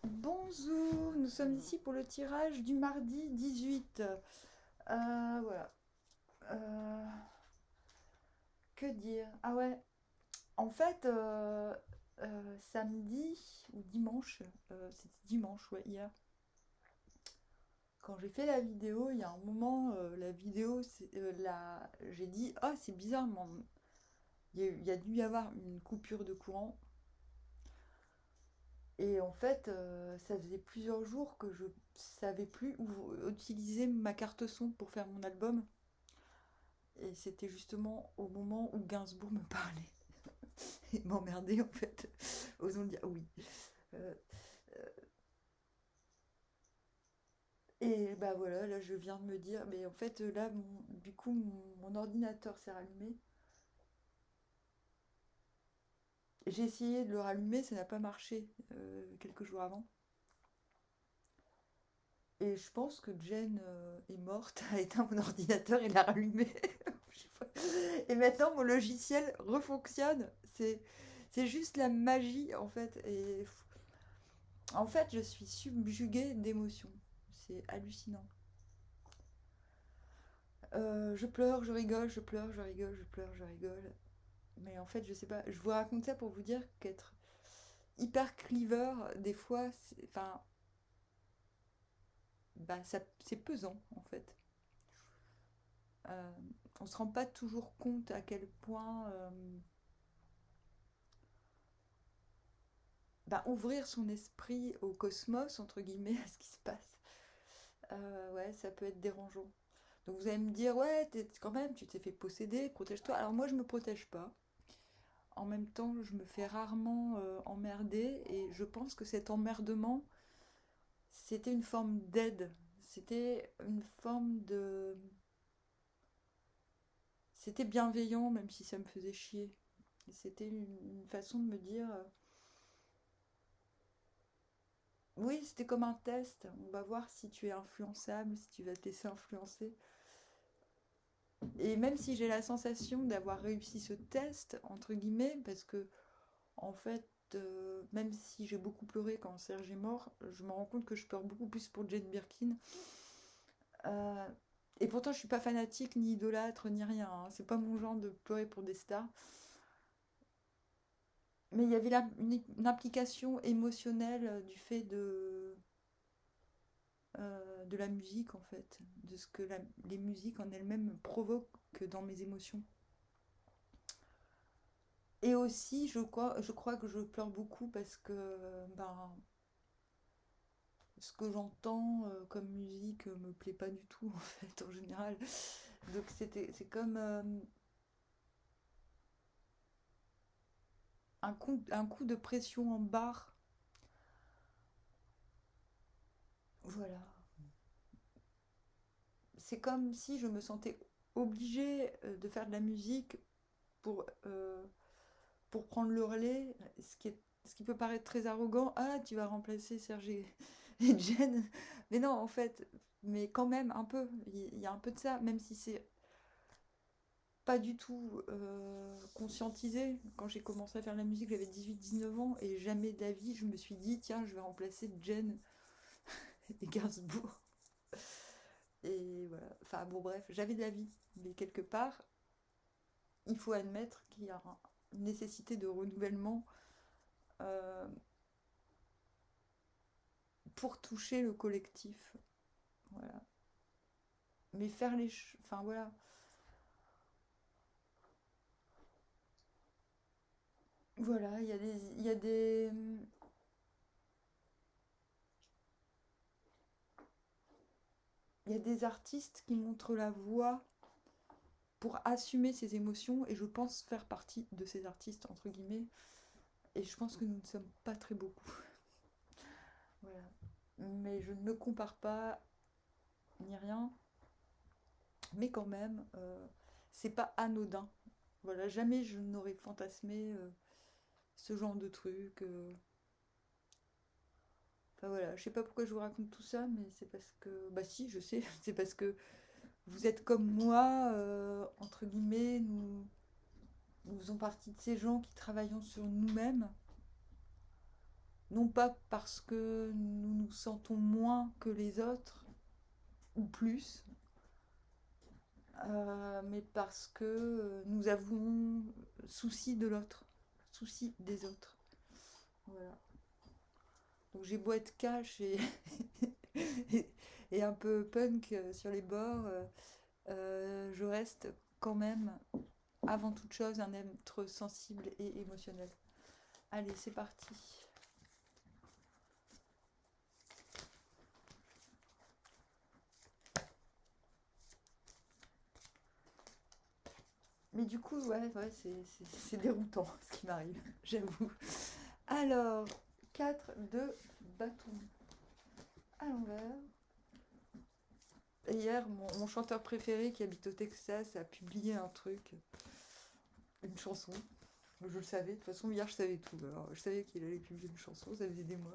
Bonjour, nous sommes ici pour le tirage du mardi 18. Voilà. Euh, que dire? Ah ouais, en fait, samedi ou dimanche, c'était dimanche, ouais, hier, quand j'ai fait la vidéo, il y a un moment, la vidéo, j'ai dit, ah, c'est bizarre, il y a dû y avoir une coupure de courant. Et en fait, ça faisait plusieurs jours que je savais plus où utiliser ma carte son pour faire mon album. Et c'était justement au moment où Gainsbourg me parlait et m'emmerdait en fait. Osons le dire, oui. Euh, et bah voilà, là je viens de me dire, mais en fait là, du coup, mon ordinateur s'est rallumé. J'ai essayé de le rallumer, ça n'a pas marché quelques jours avant. Et je pense que Jen est morte, a éteint mon ordinateur et l'a rallumé. Je sais pas. Et maintenant mon logiciel refonctionne. C'est juste la magie en fait. Et en fait, je suis subjuguée d'émotions. C'est hallucinant. Je pleure, je rigole, je pleure, je rigole, je pleure, je rigole. Mais en fait, je sais pas. Je vous raconte ça pour vous dire qu'être hyper cleaver, des fois, enfin, bah, c'est pesant en fait. Euh, on se rend pas toujours compte à quel point bah, ouvrir son esprit au cosmos, entre guillemets, à ce qui se passe, ouais, ça peut être dérangeant. Donc vous allez me dire, ouais, quand même, tu t'es fait posséder, protège-toi. Alors moi, je me protège pas. En même temps, je me fais rarement emmerder et je pense que cet emmerdement, c'était une forme d'aide. C'était une forme de... C'était bienveillant, même si ça me faisait chier. C'était une façon de me dire, oui, c'était comme un test. On va voir si tu es influençable, si tu vas te laisser influencer. Et même si j'ai la sensation d'avoir réussi ce test, entre guillemets, parce que, en fait, même si j'ai beaucoup pleuré quand Serge est mort, je me rends compte que je pleure beaucoup plus pour Jane Birkin. Euh, et pourtant, je suis pas fanatique, ni idolâtre, ni rien, hein. C'est pas mon genre de pleurer pour des stars. Mais il y avait une implication émotionnelle du fait de la musique, en fait, de ce que les musiques en elles-mêmes provoquent dans mes émotions. Et aussi, je crois que je pleure beaucoup parce que ben, ce que j'entends comme musique me plaît pas du tout, en fait, en général. Donc c'est comme un coup de pression en barre. Voilà. C'est comme si je me sentais obligée de faire de la musique pour, euh, pour prendre le relais, ce qui peut paraître très arrogant. Ah, tu vas remplacer Serge et Jen. Mais non, en fait, mais quand même un peu. Il y a un peu de ça, même si c'est pas du tout conscientisé. Quand j'ai commencé à faire de la musique, j'avais 18-19 ans et jamais d'avis, je me suis dit, tiens, je vais remplacer Jen et Gainsbourg. Et voilà. Enfin bon, bref, j'avais de la vie. Mais quelque part, il faut admettre qu'il y a une nécessité de renouvellement euh, pour toucher le collectif. Voilà. Mais faire les... Enfin voilà. Voilà, il y a des artistes qui montrent la voie pour assumer ses émotions et je pense faire partie de ces artistes, entre guillemets. Et je pense que nous ne sommes pas très beaucoup. Voilà. Mais je ne me compare pas ni rien. Mais quand même, c'est pas anodin. Voilà, jamais je n'aurais fantasmé ce genre de truc. Enfin voilà, je sais pas pourquoi je vous raconte tout ça, mais c'est parce que... Bah si, je sais, c'est parce que vous êtes comme moi, entre guillemets, nous faisons partie de ces gens qui travaillons sur nous-mêmes non pas parce que nous nous sentons moins que les autres, ou plus, mais parce que nous avons souci de l'autre, souci des autres. Voilà. Donc j'ai beau être cash et un peu punk sur les bords, je reste quand même, avant toute chose, un être sensible et émotionnel. Allez, c'est parti. Mais du coup, ouais c'est déroutant ce qui m'arrive, j'avoue. Alors, 4 de bâton à l'envers. Hier, mon chanteur préféré qui habite au Texas a publié un truc, une chanson. Je le savais, de toute façon, hier je savais tout. Alors, je savais qu'il allait publier une chanson, ça faisait des mois.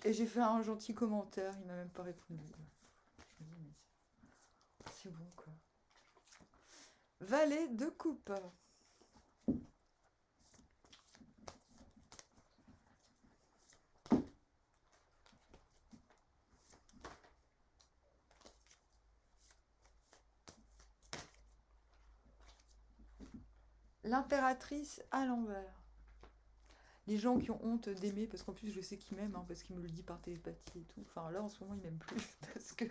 Et j'ai fait un gentil commentaire, il m'a même pas répondu. Je me dis, mais c'est bon quoi. Valet de coupe. L'impératrice à l'envers. Les gens qui ont honte d'aimer, parce qu'en plus je sais qu'il m'aime, hein, parce qu'il me le dit par télépathie et tout. Enfin là en ce moment il m'aime plus, parce que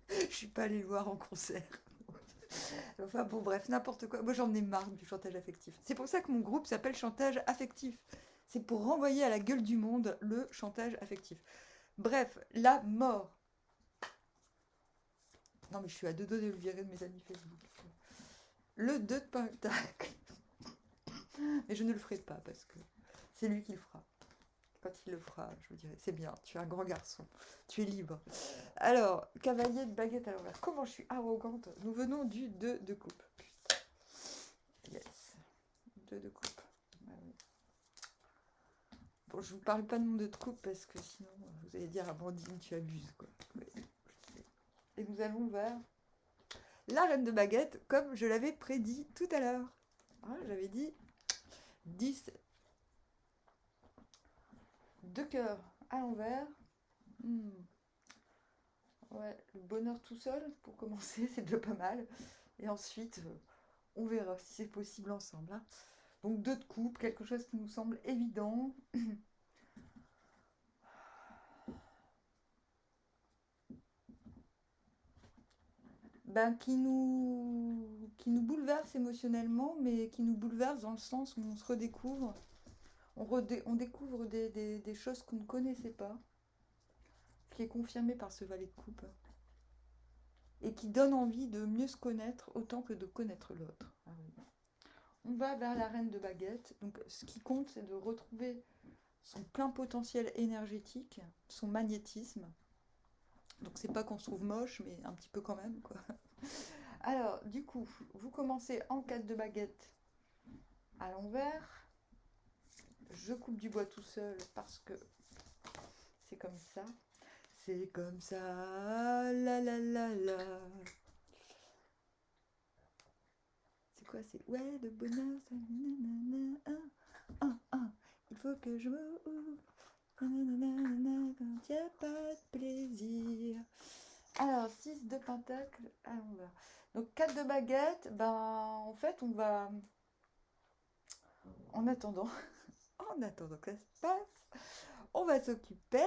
je suis pas allée le voir en concert. Enfin bon bref, n'importe quoi. Moi j'en ai marre du chantage affectif. C'est pour ça que mon groupe s'appelle Chantage Affectif. C'est pour renvoyer à la gueule du monde le chantage affectif. Bref, la mort. Non mais je suis à deux doigts de le virer de mes amis Facebook. Le 2 de pentacle. Mais je ne le ferai pas parce que c'est lui qui le fera. Quand il le fera, je vous dirai, c'est bien, tu es un grand garçon, tu es libre. Alors, cavalier de baguette à l'envers. Comment je suis arrogante. Nous venons du 2 de coupe. Yes. 2 de coupe. Bon, je vous parle pas de mon 2 de coupe parce que sinon, vous allez dire, Amandine, tu abuses, quoi. Et nous allons vers la reine de baguette, comme je l'avais prédit tout à l'heure. J'avais dit 10 de cœur à l'envers. Ouais, le bonheur tout seul, pour commencer, c'est déjà pas mal. Et ensuite, on verra si c'est possible ensemble. Hein. Donc 2 de coupe, quelque chose qui nous semble évident. Ben, qui nous bouleverse émotionnellement, mais qui nous bouleverse dans le sens où on se redécouvre. On découvre des choses qu'on ne connaissait pas, qui est confirmé par ce valet de coupe. Et qui donne envie de mieux se connaître autant que de connaître l'autre. Ah oui. On va vers la reine de baguette. Donc, ce qui compte, c'est de retrouver son plein potentiel énergétique, son magnétisme. Donc, c'est pas qu'on se trouve moche, mais un petit peu quand même, quoi. Alors, du coup, vous commencez en 4 de baguette à l'envers. Je coupe du bois tout seul parce que c'est comme ça. C'est comme ça, la la la la. C'est quoi? C'est ouais, le bonheur, ça nanana, il faut que je me ouvre. Nanana, quand il n'y a pas de plaisir. Alors, 6 de pentacle à l'envers. Donc, 4 de baguette, ben, en fait, on va. En attendant, que ça se passe, on va s'occuper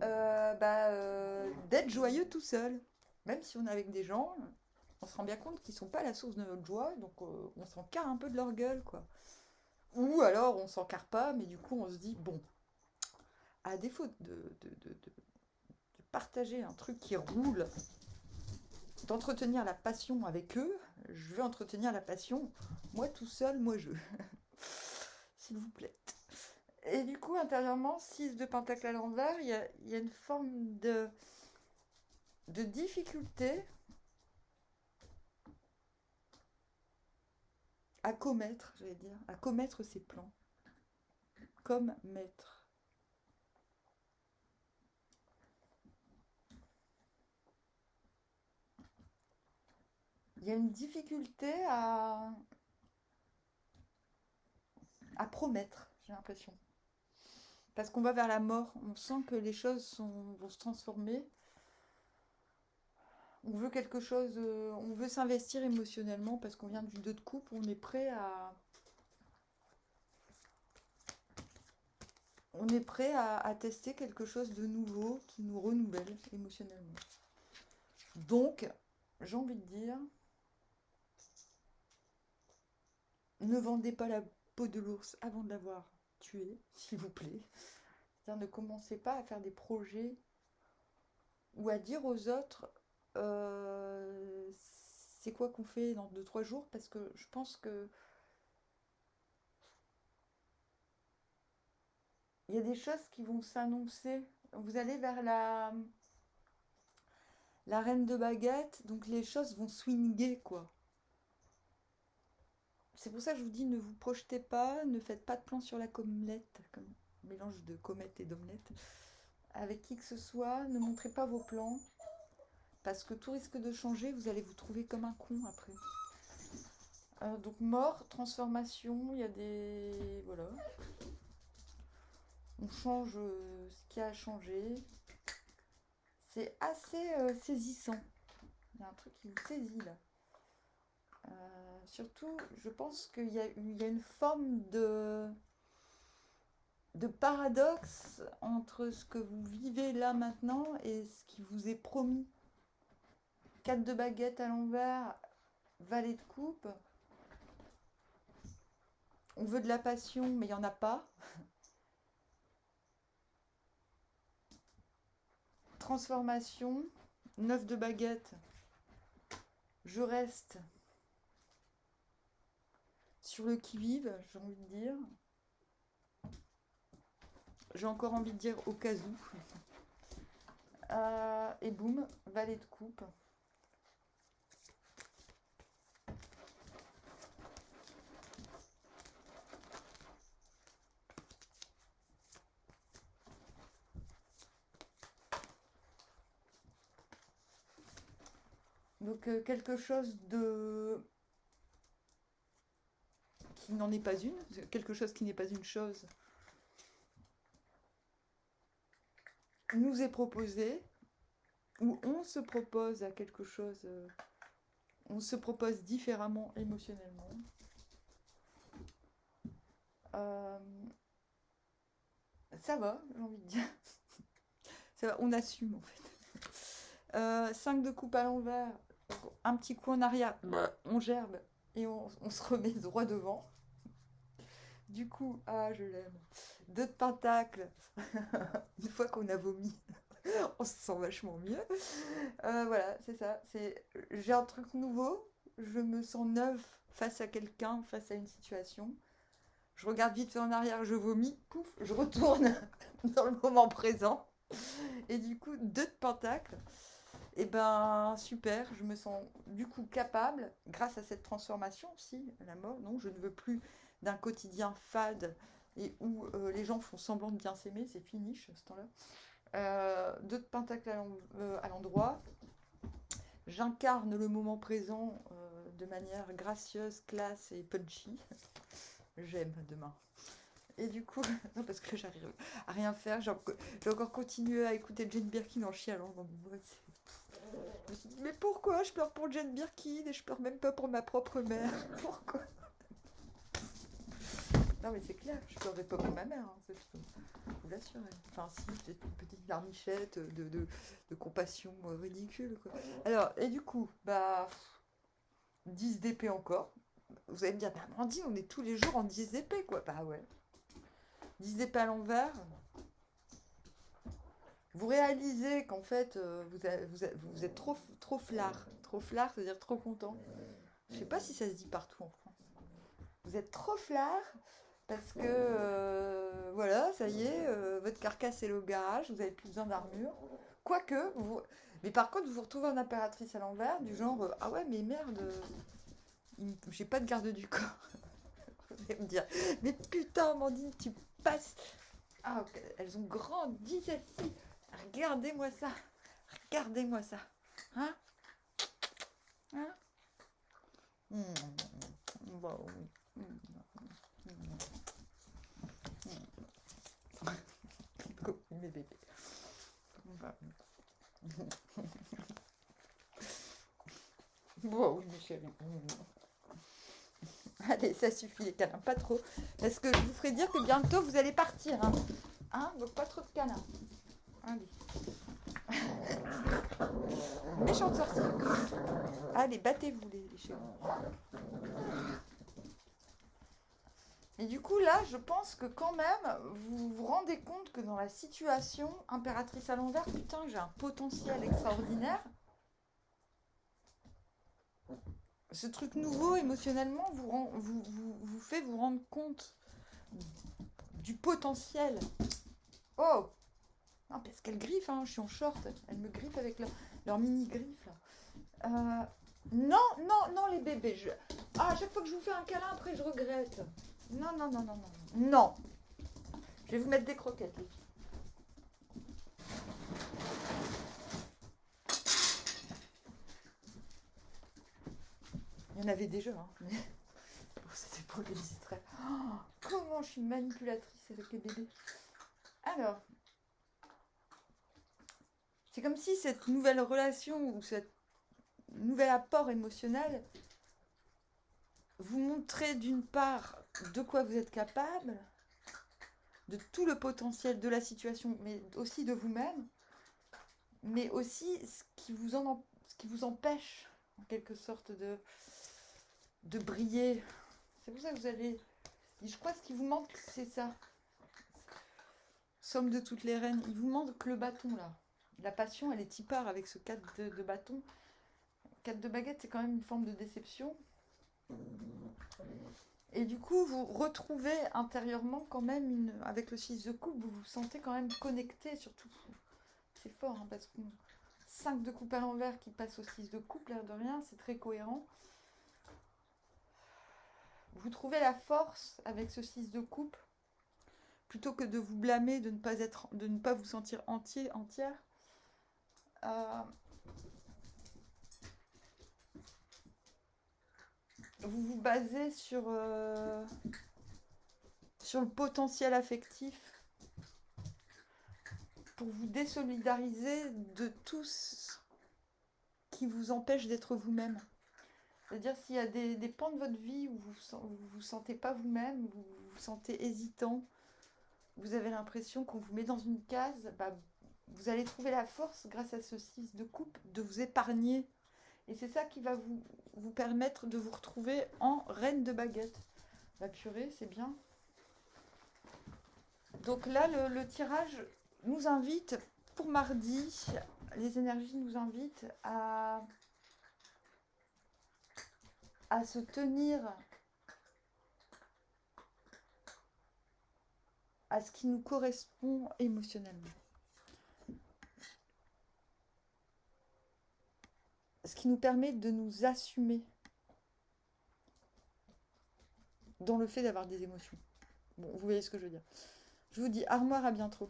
d'être joyeux tout seul. Même si on est avec des gens, on se rend bien compte qu'ils sont pas la source de notre joie, donc on s'en carre un peu de leur gueule, quoi. Ou alors on s'en carre pas, mais du coup on se dit, bon, à défaut de partager un truc qui roule, d'entretenir la passion avec eux, je vais entretenir la passion, moi tout seul, moi je. S'il vous plaît. Et du coup, intérieurement, 6 de pentacle à l'envers, il y a une forme de difficulté à commettre, j'allais dire, à commettre ses plans. Comme maître. Il y a une difficulté à promettre. j'ai l'impression. Parce qu'on va vers la mort. On sent que les choses vont se transformer. On veut quelque chose, on veut s'investir émotionnellement parce qu'on vient du 2 de coupe. On est prêt à tester quelque chose de nouveau qui nous renouvelle émotionnellement. Donc, j'ai envie de dire, ne vendez pas la peau de l'ours avant de l'avoir tué, s'il vous plaît. C'est-à-dire, ne commencez pas à faire des projets ou à dire aux autres c'est quoi qu'on fait dans 2-3 jours, parce que je pense que il y a des choses qui vont s'annoncer. Vous allez vers la reine de baguette, donc les choses vont swinguer, quoi. C'est pour ça que je vous dis, ne vous projetez pas, ne faites pas de plan sur la comète, comme mélange de comète et d'omelette, avec qui que ce soit, ne montrez pas vos plans, parce que tout risque de changer, vous allez vous trouver comme un con après. Donc mort, transformation, il y a des... Voilà. On change ce qui a changé. C'est assez saisissant. Il y a un truc qui vous saisit là. Surtout, je pense qu'il y a une forme de paradoxe entre ce que vous vivez là maintenant et ce qui vous est promis. 4 de baguette à l'envers, valet de coupe. On veut de la passion, mais il n'y en a pas. Transformation, 9 de baguette. Je reste sur le qui-vive, j'ai envie de dire. J'ai encore envie de dire au cas où. Et boum, valet de coupe. Donc quelque chose de... qui n'en est pas une, quelque chose qui n'est pas une chose, nous est proposé, ou on se propose à quelque chose, on se propose différemment émotionnellement. Ça va, j'ai envie de dire. Ça va, on assume en fait. 5 de coupe à l'envers, un petit coup en arrière, on gerbe et on se remet droit devant. Du coup, je l'aime. 2 de pentacle, une fois qu'on a vomi, on se sent vachement mieux. Voilà, c'est ça. J'ai un truc nouveau, je me sens neuve face à quelqu'un, face à une situation. Je regarde vite fait en arrière, je vomis, pouf, je retourne dans le moment présent. Et du coup, 2 de pentacle. Et ben super, je me sens du coup capable, grâce à cette transformation aussi, la mort, non, je ne veux plus d'un quotidien fade et où les gens font semblant de bien s'aimer, c'est finish ce temps-là. 2 de pentacle à l'endroit. J'incarne le moment présent de manière gracieuse, classe et punchy. J'aime demain. Et du coup, non, parce que j'arrive à rien faire, j'ai encore continué à écouter Jane Birkin en chialant dans mon boîte. Je me suis dit, mais pourquoi je pleure pour Jane Birkin et je pleure même pas pour ma propre mère? Pourquoi? Non, mais c'est clair, je pleurerai pas pour ma mère, hein, ça, je peux vous l'assurer. Enfin, si, peut-être une petite larmichette de compassion ridicule, quoi. Alors, et du coup, 10 d'épée encore. Vous allez me dire, mais Amandine, on est tous les jours en 10 d'épée, quoi. Bah ouais. 10 d'épée à l'envers. Vous réalisez qu'en fait, vous êtes trop flard. Trop flard, c'est-à-dire trop content. Je sais pas si ça se dit partout en France. Vous êtes trop flard parce que, voilà, ça y est, votre carcasse est au garage, vous n'avez plus besoin d'armure. Quoique, mais par contre, vous vous retrouvez en impératrice à l'envers, du genre, ah ouais, mais merde, j'ai pas de garde du corps. Vous allez me dire, mais putain, Amandine, tu passes. Ah, ok, elles ont grandi celles-ci. Regardez-moi ça. Regardez-moi ça. Hein? Hein? Bah oui. va. Bon, oui, mes chéris. Allez, ça suffit les câlins, pas trop. Parce que je vous ferai dire que bientôt vous allez partir. Hein, donc pas trop de câlins. Allez. Méchante sorcière. Allez, battez-vous les chéris. Et du coup, là, je pense que quand même, vous vous rendez compte que dans la situation impératrice à l'envers, putain, j'ai un potentiel extraordinaire. Ce truc nouveau, émotionnellement, vous fait vous rendre compte du potentiel. Oh! Non, parce qu'elle griffe, hein, je suis en short. Elle me griffe avec leur mini-griffe, là. Non, non, non, les bébés. à chaque fois que je vous fais un câlin, après, je regrette. Non, non, non, non, non. Non. Je vais vous mettre des croquettes, les filles. Il y en avait déjà, hein. Mais... bon, c'était pour les distraire. Oh, comment je suis manipulatrice avec les bébés. Alors, c'est comme si cette nouvelle relation ou cet nouvel apport émotionnel vous montrait d'une part de quoi vous êtes capable, de tout le potentiel de la situation, mais aussi de vous-même, mais aussi ce qui vous empêche en quelque sorte de briller. C'est pour ça que vous allez... Je crois que ce qui vous manque, c'est ça. Somme de toutes les reines. Il vous manque le bâton, là. La passion, elle est tipare avec ce 4 de bâton. 4 de baguette, c'est quand même une forme de déception. Et du coup, vous retrouvez intérieurement quand même, avec le 6 de coupe, vous vous sentez quand même connecté, surtout. C'est fort, hein, parce que 5 de coupe à l'envers qui passe au 6 de coupe, l'air de rien, c'est très cohérent. Vous trouvez la force avec ce 6 de coupe, plutôt que de vous blâmer, de ne pas vous sentir entière. Vous vous basez sur le potentiel affectif pour vous désolidariser de tout ce qui vous empêche d'être vous-même. C'est-à-dire s'il y a des pans de votre vie où vous vous sentez pas vous-même, vous vous sentez hésitant, vous avez l'impression qu'on vous met dans une case, bah, vous allez trouver la force, grâce à ce 6 de coupe, de vous épargner. Et c'est ça qui va vous permettre de vous retrouver en reine de baguette. La purée, c'est bien. Donc là, le tirage nous invite, pour mardi, les énergies nous invitent à se tenir à ce qui nous correspond émotionnellement. Ce qui nous permet de nous assumer dans le fait d'avoir des émotions. Bon, vous voyez ce que je veux dire. Je vous dis armoire, à bientôt.